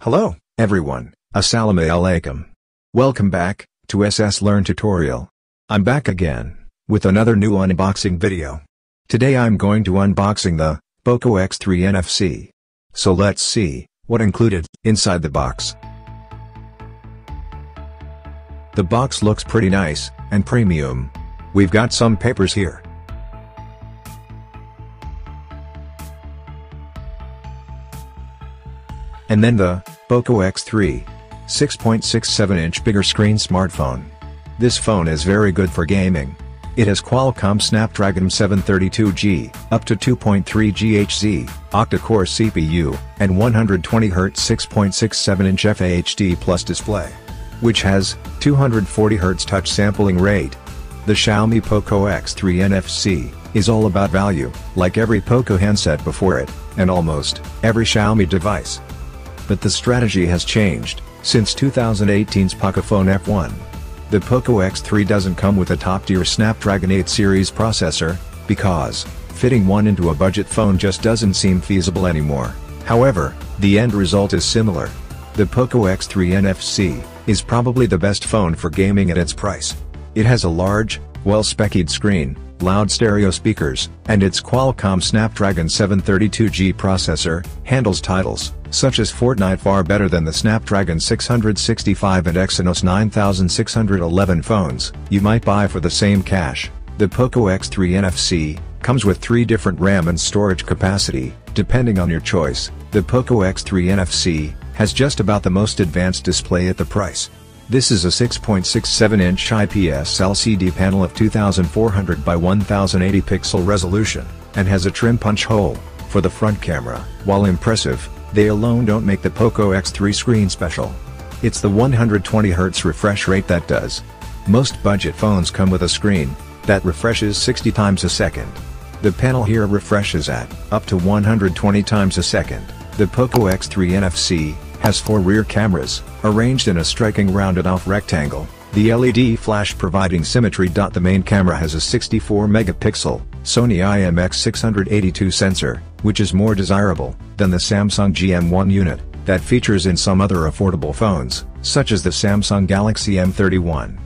Hello, everyone, Assalamu alaikum. Welcome back to SS Learn Tutorial. I'm back again with another new unboxing video. Today I'm going to unboxing the POCO X3 NFC. So let's see what included inside the box. The box looks pretty nice and premium. We've got some papers here. And then the POCO X3 6.67-inch bigger screen smartphone. This phone is very good for gaming. It has Qualcomm Snapdragon 732G, up to 2.3 GHz, octa-core CPU, and 120Hz 6.67-inch FHD Plus display, which has 240Hz touch sampling rate. The Xiaomi POCO X3 NFC is all about value, like every POCO handset before it, and almost every Xiaomi device. But the strategy has changed since 2018's Pocophone F1. The POCO X3 doesn't come with a top-tier Snapdragon 8 series processor, because fitting one into a budget phone just doesn't seem feasible anymore. However, the end result is similar. The POCO X3 NFC is probably the best phone for gaming at its price. It has a large, well-spec'd screen, loud stereo speakers, and its Qualcomm Snapdragon 732G processor handles titles such as Fortnite far better than the Snapdragon 665 and Exynos 9611 phones you might buy for the same cash. The POCO X3 NFC comes with 3 different RAM and storage capacity, depending on your choice. The POCO X3 NFC has just about the most advanced display at the price. This is a 6.67-inch IPS LCD panel of 2400 by 1080 pixel resolution, and has a trim punch hole for the front camera. While impressive, they alone don't make the POCO X3 screen special. It's the 120Hz refresh rate that does. Most budget phones come with a screen that refreshes 60 times a second. The panel here refreshes at up to 120 times a second. The POCO X3 NFC has 4 rear cameras, arranged in a striking rounded-off rectangle, the LED flash providing symmetry. The main camera has a 64-megapixel Sony IMX682 sensor, which is more desirable than the Samsung GM1 unit that features in some other affordable phones, such as the Samsung Galaxy M31.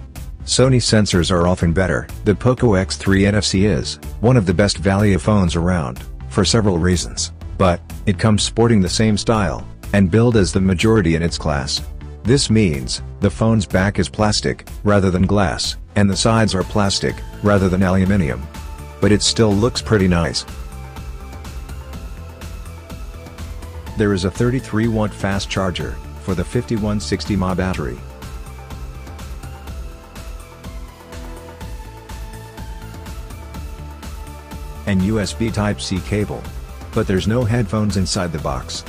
Sony sensors are often better. The POCO X3 NFC is one of the best value phones around, for several reasons, but it comes sporting the same style and build as the majority in its class. This means the phone's back is plastic rather than glass, and the sides are plastic rather than aluminium. But it still looks pretty nice. There is a 33-watt fast charger for the 5160 mAh battery. And USB Type-C cable. But there's no headphones inside the box.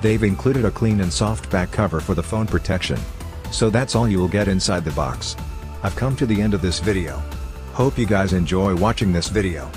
They've included a clean and soft back cover for the phone protection. So that's all you will get inside the box. I've come to the end of this video. Hope you guys enjoy watching this video.